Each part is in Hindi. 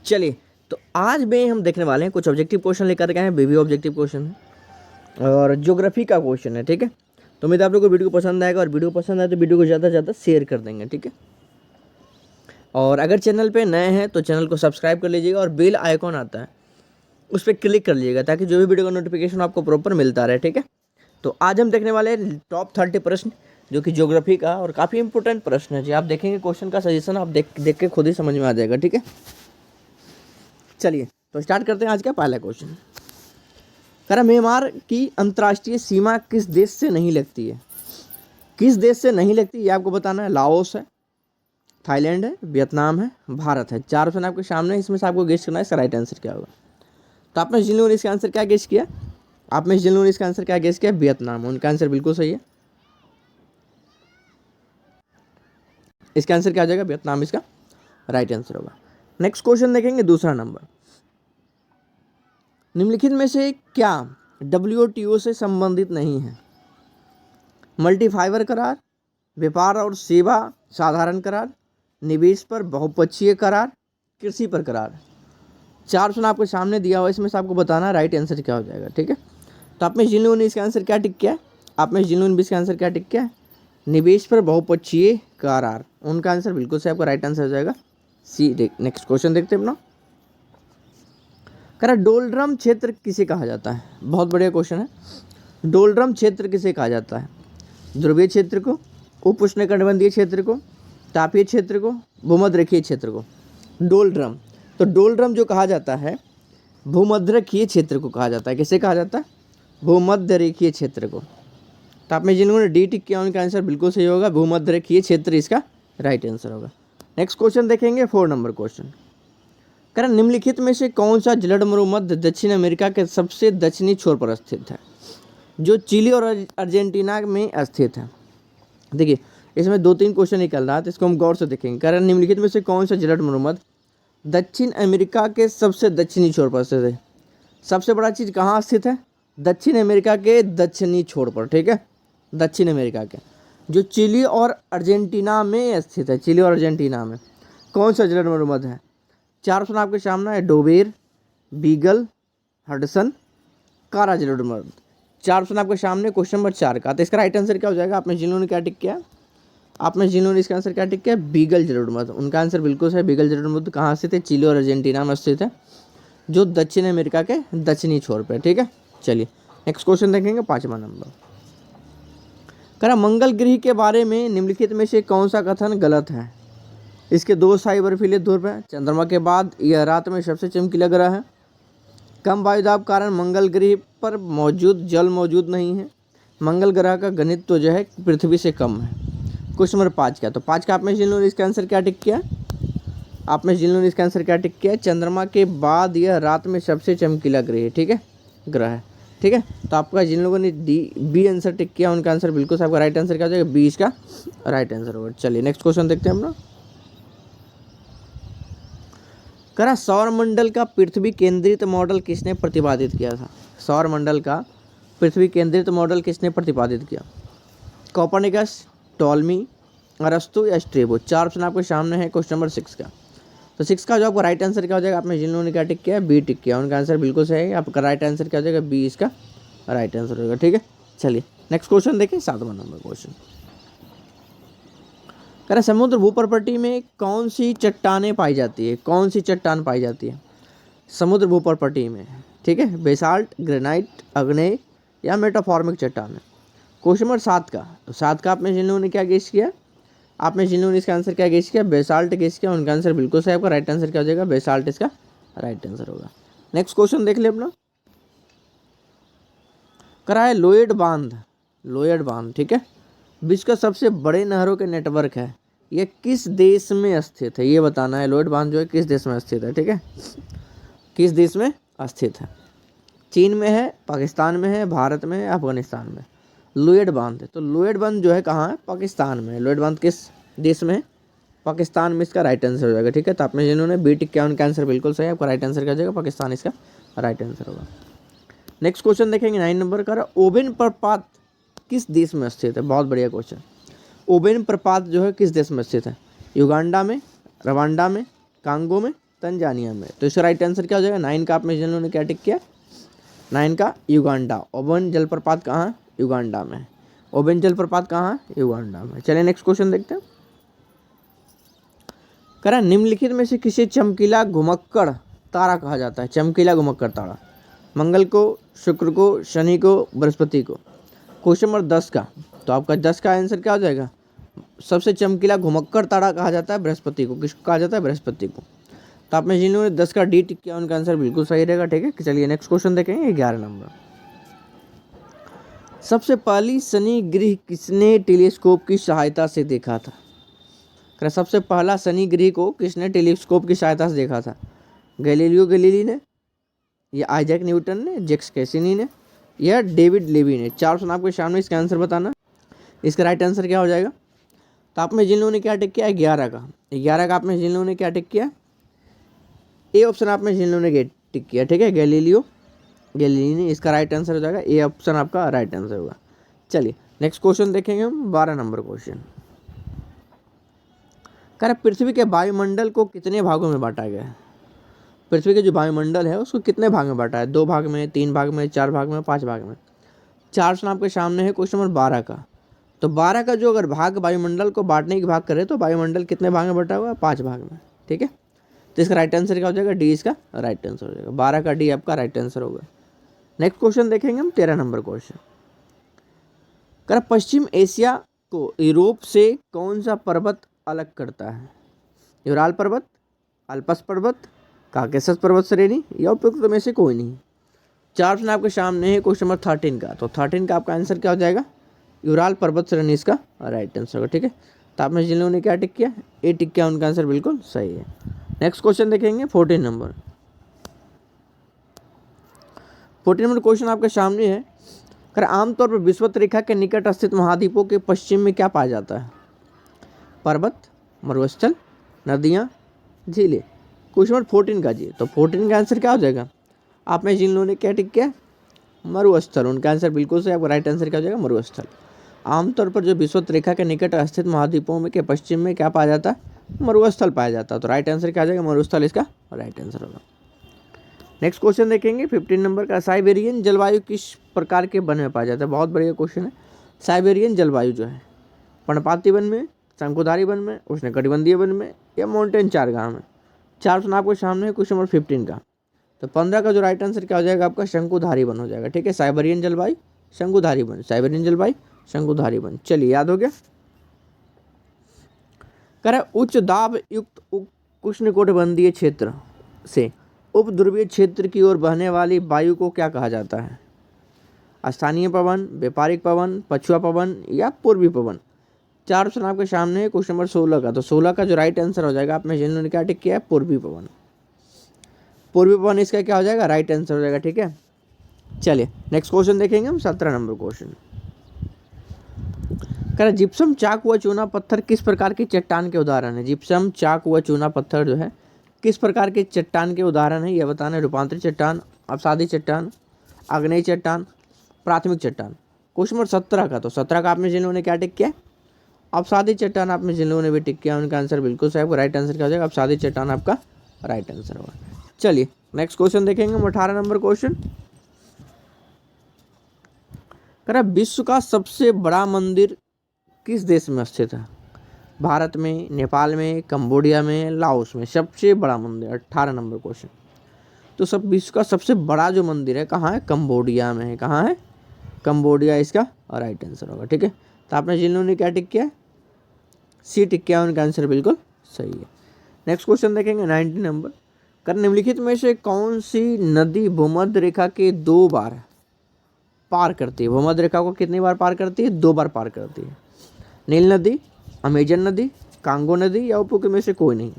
चलिए, तो आज में हम देखने वाले हैं कुछ ऑब्जेक्टिव क्वेश्चन लेकर के आए हैं, बीवी ऑब्जेक्टिव क्वेश्चन है और ज्योग्राफी का क्वेश्चन है। ठीक है, तो उम्मीद है आप लोगों को वीडियो पसंद आएगा और वीडियो पसंद आए तो वीडियो को ज़्यादा से ज़्यादा शेयर कर देंगे। ठीक है, और अगर चैनल पे नए हैं तो चैनल को सब्सक्राइब कर लीजिएगा और बेल आइकॉन आता है उस पर क्लिक कर लीजिएगा ताकि जो भी वीडियो का नोटिफिकेशन आपको प्रॉपर मिलता रहे। ठीक है, तो आज हम देखने वाले हैं टॉप 30 प्रश्न जो कि ज्योग्राफी का और काफ़ी इंपॉर्टेंट प्रश्न है जी। आप देखेंगे क्वेश्चन का सजेशन आप देख के खुद ही समझ में आ जाएगा। ठीक है, चलिए तो स्टार्ट करते हैं आज का पहला क्वेश्चन। कह रहा म्यांमार की अंतर्राष्ट्रीय सीमा किस देश से नहीं लगती है? किस देश से नहीं लगती ये आपको बताना है। लाओस है, थाईलैंड है, वियतनाम है, भारत है। चार ऑप्शन आपके सामने, इसमें से आपको गेस करना है इसका राइट आंसर क्या होगा। तो आपने जिन लोगों ने इसका आंसर क्या गेस किया, आपने जिन लोगों ने इसका आंसर क्या गेस किया, वियतनाम। उनका आंसर बिल्कुल सही है, इसका आंसर क्या हो जाएगा, वियतनाम इसका राइट आंसर होगा। नेक्स्ट क्वेश्चन देखेंगे, दूसरा नंबर। निम्नलिखित में से क्या WTO से संबंधित नहीं है? मल्टी फाइबर करार, व्यापार और सेवा साधारण करार, निवेश पर बहुपक्षीय करार, कृषि पर करार। चार ऑप्शन आपके सामने दिया हुआ है, इसमें से आपको बताना है राइट आंसर क्या हो जाएगा। ठीक है, तो आप में जिन लोगों ने इसका आंसर क्या टिक किया है, आप में जिन लोगों ने इसका आंसर क्या टिक किया है, निवेश पर बहुपक्षीय करार, उनका आंसर बिल्कुल से आपका राइट आंसर हो जाएगा सी। नेक्स्ट क्वेश्चन देखते हैं अपना। कह रहा डोलड्रम क्षेत्र किसे कहा जाता है? बहुत बढ़िया क्वेश्चन है। डोलड्रम क्षेत्र किसे कहा जाता है? ध्रुवीय क्षेत्र को, उप उष्णकटिबंधीय क्षेत्र को, तापीय क्षेत्र को, भूमध्यरेखीय क्षेत्र को। डोलड्रम, तो डोलड्रम जो कहा जाता है भूमध्यरेखीय क्षेत्र को कहा जाता है। किसे कहा जाता है? भूमध्यरेखीय क्षेत्र को। तो आप में जिन्होंने डी टिक किया उनका आंसर बिल्कुल सही होगा, भूमध्यरेखीय क्षेत्र इसका राइट आंसर होगा। नेक्स्ट क्वेश्चन देखेंगे, 4 नंबर क्वेश्चन। कारण निम्नलिखित में से कौन सा जलद मरुमध्य दक्षिण अमेरिका के सबसे दक्षिणी छोर पर स्थित है, जो चिली और अर्जेंटीना में स्थित है? देखिए इसमें 2-3 क्वेश्चन निकल रहा है, तो इसको हम गौर से देखेंगे। कारण निम्नलिखित में से कौन सा जलद मरुमध्य दक्षिण अमेरिका के सबसे दक्षिणी छोर पर स्थित है? सबसे बड़ा चीज़ कहाँ स्थित है? दक्षिण अमेरिका के दक्षिणी छोर पर। ठीक है, दक्षिण अमेरिका के जो चिली और अर्जेंटीना में स्थित है। चिली और अर्जेंटीना में कौन सा जलद मरुमध्य है? चार ऑप्शन आपके सामने है, डोबेर, बीगल, हडसन, कारा जलद मरुमध्य। चार ऑप्शन आपके सामने, क्वेश्चन नंबर 4 का। तो इसका राइट आंसर क्या हो जाएगा? आपने जिन लोगों ने क्या टिक किया, आपने जिन लोगों ने इसका आंसर क्या टिक किया, बीगल जलद मरुमध्य। उनका आंसर बिल्कुल सही, बीगल जलद मरुमध्य कहाँ स्थित है? चिली और अर्जेंटीना में स्थित है, जो दक्षिण अमेरिका के दक्षिणी छोर पर। ठीक है, चलिए नेक्स्ट क्वेश्चन देखेंगे, 5वां नंबर। कह मंगल ग्रह के बारे में निम्नलिखित में से कौन सा कथन गलत है? इसके 2 स्थायी बर्फीले ध्रुव हैं, चंद्रमा के बाद यह रात में सबसे चमकीला ग्रह है, कम वायुदाब कारण मंगल ग्रह पर जल मौजूद नहीं है, मंगल ग्रह का घनत्व जो है पृथ्वी से कम है। क्वेश्चन नंबर 5 का। तो 5 का आप में जिन लोगों ने इसका आंसर क्या टिक किया, आप में जिन लोगों ने इसका आंसर क्या टिक किया, चंद्रमा के बाद यह रात में सबसे चमकीला ग्रह है। ठीक है, ग्रह है। ठीक है, तो आपका जिन लोगों ने बी आंसर टिक किया उनका आंसर बिल्कुल से आपका राइट आंसर क्या हो जाएगा? बी इसका राइट आंसर होगा। चलिए नेक्स्ट क्वेश्चन देखते हैं हम लोग। करा सौरमंडल का पृथ्वी केंद्रित मॉडल किसने प्रतिपादित किया था? सौरमंडल का पृथ्वी केंद्रित मॉडल किसने प्रतिपादित किया? कोपरनिकस, टॉलमी, अरस्तु या स्ट्रेबो। चार ऑप्शन आपके सामने है क्वेश्चन नंबर 6 का। तो 6 का जो आपका राइट आंसर क्या हो जाएगा? आपने जिन लोगों ने क्या टिक किया, बी टिक किया, उनका आंसर बिल्कुल सही है। आपका राइट आंसर क्या हो जाएगा? बी इसका राइट आंसर होगा। ठीक है, चलिए नेक्स्ट क्वेश्चन देखिए, 7वां नंबर क्वेश्चन। कह रहे समुद्र भूपर्पटी में कौन सी चट्टानें पाई जाती है? कौन सी चट्टान पाई जाती है समुद्र भूपर्पटी में? ठीक है, बेसाल्ट, ग्रेनाइट, अग्नेय या मेटाफॉर्मिक चट्टान है। क्वेश्चन नंबर 7 का। तो 7 का आपने जिन लोगों ने क्या गेस किया, आपने जिन लोगों ने इसका आंसर क्या गेस किया, बेसाल्ट गेस किया, उनका आंसर बिल्कुल सही। आपका राइट आंसर क्या हो जाएगा? बेसाल्ट इसका राइट आंसर होगा। नेक्स्ट क्वेश्चन देख ले अपना। करा है लोएड बांध, लोएड बांध ठीक है, विश्व का सबसे बड़े नहरों के नेटवर्क है, यह किस देश में स्थित है? ये बताना है, लोएड बांध जो है किस देश में स्थित है? ठीक है, किस देश में स्थित है? चीन में है, पाकिस्तान में है, भारत में है, अफगानिस्तान में। लोएड बांध है, तो लोएड बांध जो है कहाँ है? पाकिस्तान में है। लोएड बांध किस देश में है? पाकिस्तान में इसका राइट आंसर हो जाएगा। ठीक है, तो आपने जिन्होंने बी टिक किया उनका आंसर बिल्कुल सही है। आपका राइट आंसर क्या हो जाएगा? पाकिस्तान इसका राइट आंसर होगा। नेक्स्ट क्वेश्चन देखेंगे 9 नंबर का। ओबेन प्रपात किस देश में स्थित है? बहुत बढ़िया क्वेश्चन। ओबेन प्रपात जो है किस देश में स्थित है? युगांडा में, रवांडा में, कांगो में, तंजानिया में। तो इसका राइट आंसर क्या हो जाएगा? 9 का आपने जिन लोगों ने क्या टिक किया? 9 का युगांडा। ओबन जलप्रपात कहाँ है? युगांडा में। ओबन जलप्रपात कहाँ है? युगांडा में। चलिए नेक्स्ट क्वेश्चन देखते हैं। कह रहा है निम्नलिखित में से किसे चमकीला घुमक्कड़ तारा कहा जाता है? चमकीला घुमक्कड़ तारा। मंगल को, शुक्र को, शनि को, बृहस्पति को। क्वेश्चन नंबर 10 का, तो आपका 10 का आंसर क्या हो जाएगा? सबसे चमकीला घुमक्कड़ तारा कहा जाता है बृहस्पति को। किसको कहा जाता है? बृहस्पति को। तो आपने जिन्होंने 10 का डी टिक किया उनका आंसर बिल्कुल सही रहेगा। ठीक है, चलिए नेक्स्ट क्वेश्चन देखेंगे 11 नंबर। सबसे पहली शनि ग्रह किसने टेलीस्कोप की सहायता से देखा था? सबसे पहला शनि ग्रह को किसने टेलीस्कोप की सहायता से देखा था? गैलीलियो गैलीली ने, या आइजैक न्यूटन ने, जैक्स कैसिनी ने, या डेविड लेवी ने। 4 ऑप्शन आपके सामने, इसका आंसर बताना। इसका राइट आंसर क्या हो जाएगा? तो आप में जिन लोगों ने क्या टिक किया है? 11 का। 11 का आप में जिन लोगों ने क्या टिक किया? ए ऑप्शन आप में जिन लोगों ने टिक किया। ठीक है, गैलीलियो गैलीली ने। इसका राइट आंसर हो जाएगा ए ऑप्शन आपका राइट आंसर होगा। चलिए नेक्स्ट क्वेश्चन देखेंगे हम, 12 नंबर क्वेश्चन। कह रहा पृथ्वी के वायुमंडल को कितने भागों में बांटा गया है? पृथ्वी के जो वायुमंडल है उसको कितने भाग में बांटा है? 2 भाग में, 3 भाग में, 4 भाग में, 5 भाग में। 4 ऑप्शन आपके सामने है। क्वेश्चन नंबर 12 का, तो 12 का जो अगर भाग वायुमंडल को बांटने की भाग करे तो वायुमंडल कितने भाग में बटा हुआ है? 5 भाग में। ठीक है, तो इसका राइट आंसर क्या हो जाएगा? डी इसका राइट आंसर हो जाएगा। 12 का डी आपका राइट आंसर होगा। नेक्स्ट क्वेश्चन देखेंगे हम, 13 नंबर क्वेश्चन। कर पश्चिम एशिया को यूरोप से कौन सा पर्वत अलग करता है? यूराल पर्वत, अल्पस पर्वत, काकेशस पर्वत श्रेणी, या उपयुक्त में से कोई नहीं। 4 ऑप्शन आपके सामने है। क्वेश्चन नंबर 13 का, तो 13 का आपका आंसर क्या हो जाएगा? यूराल पर्वत श्रेणी इसका राइट आंसर होगा। ठीक है, तो आपने जिन लोगों ने क्या टिक किया? ए टिक किया, उनका आंसर बिल्कुल सही है। नेक्स्ट क्वेश्चन देखेंगे 14 नंबर। 14 नंबर क्वेश्चन आपके सामने है। कर आमतौर पर विषुवत रेखा के निकट स्थित महाद्वीपों के पश्चिम में क्या पाया जाता है? पर्वत, मरुस्थल, नदियाँ, झीलें। क्वेश्चन नंबर 14 का जी, तो 14 का आंसर क्या हो जाएगा? आप में जिन लोगों ने क्या टिक किया? मरुस्थल। उनका आंसर बिल्कुल सही। आपका राइट आंसर क्या हो जाएगा? मरुस्थल। आमतौर पर जो विषुवत रेखा के निकट स्थित महाद्वीपों में के पश्चिम में क्या पाया जाता है? मरुस्थल पाया जाता है। तो राइट आंसर क्या आ जाएगा? मरुस्थल इसका राइट आंसर होगा। नेक्स्ट क्वेश्चन देखेंगे 15 नंबर का। साइबेरियन जलवायु किस प्रकार के वन में पाया जाता है? बहुत बढ़िया क्वेश्चन है। साइबेरियन जलवायु जो है पर्णपाती वन में, शंकुधारी वन में, उष्णकटिबंधीय वन में, या माउंटेन चारगाह में। 4 ऑप्शन आपके सामने है। क्वेश्चन नंबर 15 का, तो 15 का जो राइट आंसर क्या हो जाएगा? आपका शंकुधारी वन हो जाएगा। ठीक है, साइबेरियन जलवायु शंकुधारी वन, साइबेरियन जलवायु शंकुधारी वन। चलिए याद हो गया। कह रहा है उच्च दाब युक्त उष्णकटिबंधीय क्षेत्र से उपध्रुवीय क्षेत्र की ओर बहने वाली वायु को क्या कहा जाता है? स्थानीय पवन, व्यापारिक पवन, पछुआ पवन, या पूर्वी पवन। 4 ऑप्शन आपके सामने है। क्वेश्चन नंबर 16 का, तो 16 का जो राइट आंसर हो जाएगा, आपने जिन्होंने क्या टिक किया है? पूर्वी पवन। पूर्वी पवन इसका क्या हो जाएगा? राइट आंसर हो जाएगा। ठीक है, चलिए नेक्स्ट क्वेश्चन देखेंगे हम, 17 नंबर क्वेश्चन। कह रहा जिप्सम, चाक व चूना पत्थर किस प्रकार की चट्टान के उदाहरण है? जिप्सम, चाक व चूना पत्थर जो है किस प्रकार के चट्टान के उदाहरण है? यह बताना है। रूपांतरित चट्टान, अवसादी चट्टान, आग्नेय चट्टान, प्राथमिक चट्टान। क्वेश्चन नंबर 17 का, तो 17 का आपने जिन लोगों ने क्या टिक किया? अवसादी चट्टान। आपने जिन लोगों ने भी टिक किया उनका आंसर बिल्कुल सही है। राइट आंसर क्या हो जाएगा? अवसादी चट्टान आपका राइट आंसर होगा। चलिए नेक्स्ट क्वेश्चन देखेंगे हम, 18 नंबर क्वेश्चन। कह रहा विश्व का सबसे बड़ा मंदिर किस देश में स्थित है? भारत में, नेपाल में, कंबोडिया में, लाओस में। सबसे बड़ा मंदिर 18 नंबर क्वेश्चन। तो सब विश्व का सबसे बड़ा जो मंदिर है कहाँ है? कंबोडिया में है। कहाँ है? कंबोडिया इसका राइट आंसर होगा। ठीक है, तो आपने जिन लोगों ने क्या टिक किया? सी टिक किया, उनका आंसर बिल्कुल सही है। नेक्स्ट क्वेश्चन देखेंगे 19 नंबर। कर निम्नलिखित में से कौन सी नदी भूमध्य रेखा के 2 बार पार करती है? भूमध्य रेखा को कितनी बार पार करती है? 2 बार पार करती है। नील नदी, अमेजन नदी, कांगो नदी, या उपयुक्त में से कोई नहीं।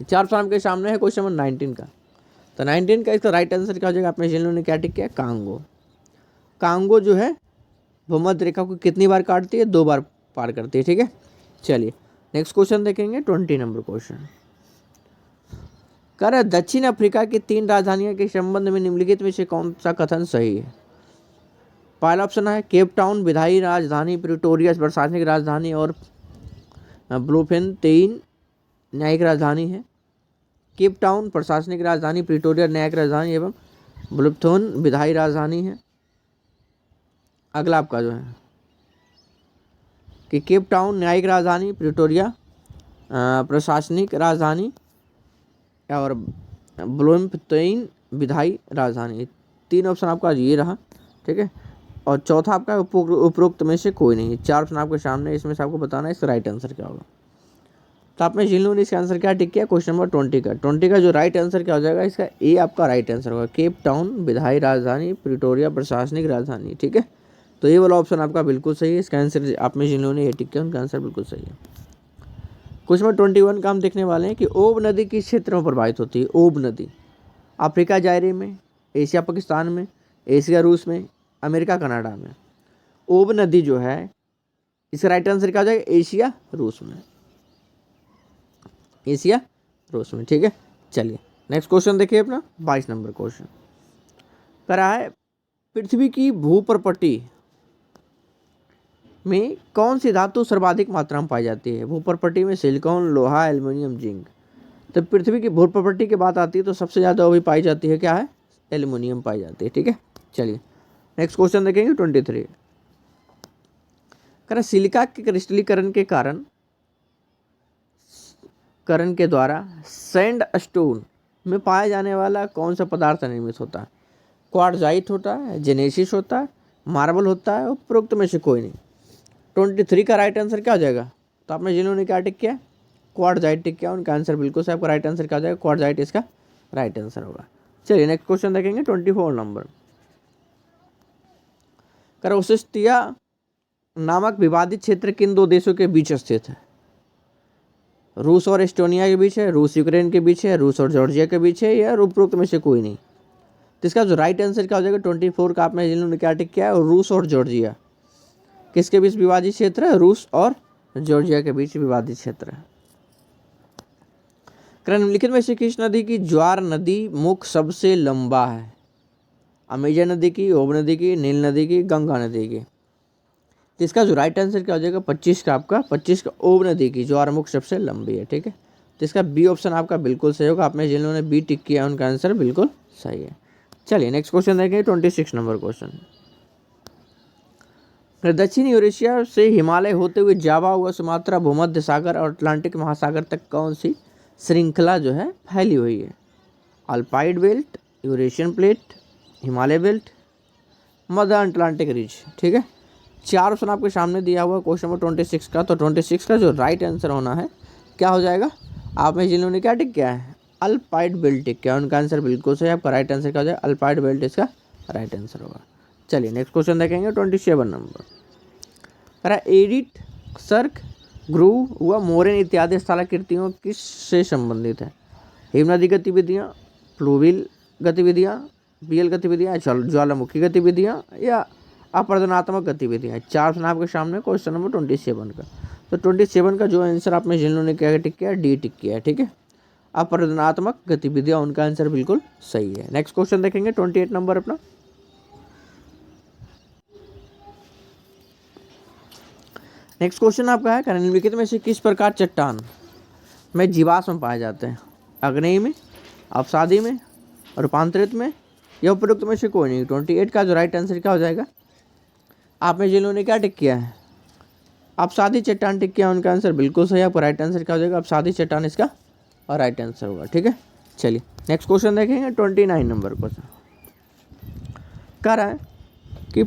4 ऑप्शन के सामने है। क्वेश्चन नंबर 19 का, तो 19 का इसका राइट आंसर क्या हो जाएगा? आपने जिन लोगों ने क्या टिक किया? कांगो। कांगो जो है भूमध्य रेखा को कितनी बार काटती है? 2 बार पार करती है। ठीक है, चलिए नेक्स्ट क्वेश्चन देखेंगे 20 नंबर क्वेश्चन। कह रहा है दक्षिण अफ्रीका की 3 राजधानियों के संबंध में निम्नलिखित में से कौन सा कथन सही है? पहला ऑप्शन है केप टाउन विधायी राजधानी, प्रिटोरिया प्रशासनिक राजधानी, और ब्लूफेन 3 न्यायिक राजधानी है। केप टाउन प्रशासनिक राजधानी, प्रिटोरिया न्यायिक राजधानी एवं ब्लूमथोन विधायी राजधानी है। अगला आपका जो है कि केप टाउन न्यायिक राजधानी, प्रिटोरिया प्रशासनिक राजधानी और ब्लूमथोन विधायी राजधानी। 3 ऑप्शन आपका ये रहा, ठीक है। और चौथा आपका उपरोक्त में से कोई नहीं। 4 ऑप्शन आपके सामने, इसमें से आपको बताना है इसका राइट आंसर क्या होगा। तो आपने जिन लोगों ने इसका आंसर क्या टिक किया, क्वेश्चन नंबर 20 का जो राइट आंसर क्या हो जाएगा, इसका ए आपका राइट आंसर होगा, केप टाउन विधायी राजधानी, प्रिटोरिया प्रशासनिक राजधानी, ठीक है। तो ये वाला ऑप्शन आपका बिल्कुल सही है। इसका आंसर आपने जिन लोगों ने ये टिक किया उनका आंसर बिल्कुल सही है। क्वेश्चन नंबर 21 का हम देखने वाले हैं कि ओब नदी किस क्षेत्र में प्रवाहित होती है। ओब नदी अफ्रीका जायरे में, एशिया पाकिस्तान में, एशिया रूस में, अमेरिका कनाडा में। ओब नदी जो है इसका राइट आंसर क्या हो जाएगा, एशिया रूस में, एशिया रूस में, ठीक है। चलिए नेक्स्ट क्वेश्चन देखिए अपना 22 नंबर क्वेश्चन करा है, पृथ्वी की भूप्रपट्टी में कौन सी धातु सर्वाधिक मात्रा में पाई जाती है। भूप्रपट्टी में सिलिकॉन, लोहा, एल्युमिनियम, जिंक। तो पृथ्वी की भूप्रपट्टी की बात आती है तो सबसे ज़्यादा वो भी पाई जाती है क्या है, एल्युमिनियम पाई जाती है, ठीक है। चलिए नेक्स्ट क्वेश्चन देखेंगे 23 करा, सिलिका के क्रिस्टलीकरण के करण के द्वारा सैंड स्टोन में पाया जाने वाला कौन सा पदार्थ निर्मित होता है। क्वार्ट्जाइट होता है, जेनेसिस होता है, मार्बल होता है, उपरोक्त में से कोई नहीं। 23 का राइट आंसर क्या हो जाएगा, तो आपने जिन्होंने क्या टिक किया, क्वार्ट्जाइट टिक किया, उनका आंसर बिल्कुल से आपका राइट आंसर क्या हो जाएगा, क्वार्ट्जाइट इसका राइट आंसर होगा। चलिए नेक्स्ट क्वेश्चन देखेंगे 24 नंबर ओसेस्टिया नामक विवादित क्षेत्र किन 2 देशों के बीच स्थित है। रूस और एस्टोनिया के बीच है, रूस यूक्रेन के बीच है, रूस और जॉर्जिया के बीच है, या उपरोक्त में से कोई नहीं। तो इसका जो राइट आंसर क्या हो जाएगा 24 का आपने जिन्होंने क्या टिक किया है, रूस और जॉर्जिया किसके बीच विवादित क्षेत्र है, रूस और जॉर्जिया के बीच विवादित क्षेत्र है। निम्नलिखित में से किस नदी की ज्वार नदी मुख सबसे लंबा है। अमेजन नदी की, ओब नदी की, नील नदी की, गंगा नदी की। तो इसका जो राइट आंसर क्या हो जाएगा 25 का आपका, 25 का ओब नदी की ज्वारमुख सबसे लंबी है, ठीक है। तो इसका बी ऑप्शन आपका बिल्कुल सही होगा। आपने जिन्होंने बी टिक किया उनका आंसर बिल्कुल सही है। चलिए नेक्स्ट क्वेश्चन देखेंगे 26 नंबर क्वेश्चन। दक्षिण यूरेशिया से हिमालय होते हुए जावा हुआ सुमात्रा, भूमध्य सागर और अटलांटिक महासागर तक कौन सी श्रृंखला जो है फैली हुई है। Alpide belt, Eurasian plate, Himalaya belt, मध्य अटलांटिक रीज, ठीक है। 4 ऑप्शन आपके सामने दिया हुआ क्वेश्चन नंबर 26 का। तो 26 का जो राइट आंसर होना है क्या हो जाएगा, आप में जिन्होंने क्या टिक किया है, अल्पाइड बेल्ट टिक किया, उनका आंसर बिल्कुल सही। आपका राइट आंसर क्या हो जाएगा, अल्पाइड बेल्ट इसका राइट आंसर होगा। चलिए नेक्स्ट क्वेश्चन देखेंगे 27 नंबर। एडिट, सर्क, ग्रूव व मोरेन इत्यादि स्थलाकृतियों किस से संबंधित है। हिमनदी गतिविधियाँ, फ्लूविल गतिविधियाँ, बीएल गतिविधियाँ, ज्वालामुखी गतिविधियाँ, या अपर्दनात्मक गतिविधियाँ। 4 ऑप्शन आपके सामने क्वेश्चन नंबर 27 का। तो 27 का जो आंसर आपने जिन्होंने क्या टिक किया, डी टिक किया है, ठीक है। अपर्दनात्मक गतिविधियाँ, उनका आंसर बिल्कुल सही है। नेक्स्ट क्वेश्चन देखेंगे 28 नंबर अपना। नेक्स्ट क्वेश्चन आपका है, निम्नलिखित में से किस प्रकार चट्टान में जीवाश्म पाए जाते हैं। आग्नेय में, अवसादी में, रूपांतरित में, या उपरोक्त में से कोई नहीं। 28 का जो राइट आंसर क्या हो जाएगा, आप में जिन्होंने क्या टिक किया है, अवसादी चट्टान टिक किया, उनका आंसर बिल्कुल सही है। आपका राइट आंसर क्या हो जाएगा, अवसादी चट्टान इसका और राइट आंसर होगा, ठीक है। चलिए नेक्स्ट क्वेश्चन देखेंगे 29 नंबर क्वेश्चन। कह रहा है कि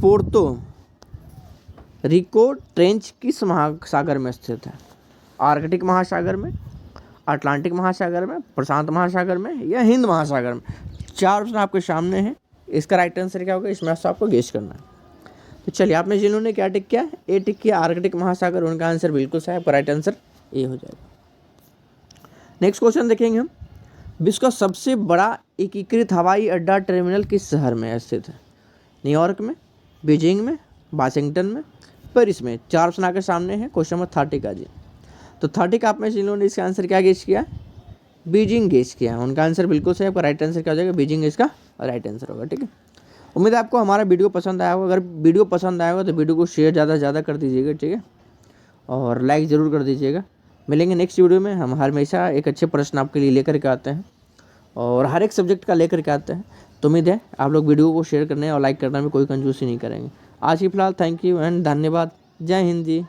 पोर्तो रिको ट्रेंच किस महासागर में स्थित है। आर्कटिक महासागर में, अटलांटिक महासागर में, प्रशांत महासागर में, या हिंद महासागर में। 4 ऑप्शन आपके सामने हैं, इसका राइट आंसर क्या होगा, इसमें आपको गेस करना है। तो चलिए आपने जिन्होंने क्या टिक किया, ए टिक किया, आर्कटिक महासागर, उनका आंसर बिल्कुल सही है। आपका राइट आंसर ए हो जाएगा। नेक्स्ट क्वेश्चन देखेंगे हम, विश्व का सबसे बड़ा एकीकृत हवाई अड्डा टर्मिनल किस शहर में स्थित है। न्यूयॉर्क में, बीजिंग में, वाशिंगटन में, पेरिस में। 4 ऑप्शन आपके सामने हैं क्वेश्चन नंबर 30 का जी। तो 30 का आप में जिन्होंने इसका आंसर क्या गेस किया, बीजिंग गेस किया, उनका आंसर बिल्कुल सही है। आपका राइट आंसर क्या हो जाएगा, बीजिंग इसका राइट आंसर होगा, ठीक है। उम्मीद है आपको हमारा वीडियो पसंद आया होगा। अगर वीडियो पसंद आया होगा तो वीडियो को शेयर ज़्यादा से ज़्यादा कर दीजिएगा, ठीक है, और लाइक ज़रूर कर दीजिएगा। मिलेंगे नेक्स्ट वीडियो में। हम हमेशा एक अच्छे प्रश्न आपके लिए लेकर के आते हैं और हर एक सब्जेक्ट का लेकर के आते हैं। तो उम्मीद है आप लोग वीडियो को शेयर करने और लाइक करने में कोई कंजूसी नहीं करेंगे। आज की फिलहाल थैंक यू एंड धन्यवाद। जय हिंद जी।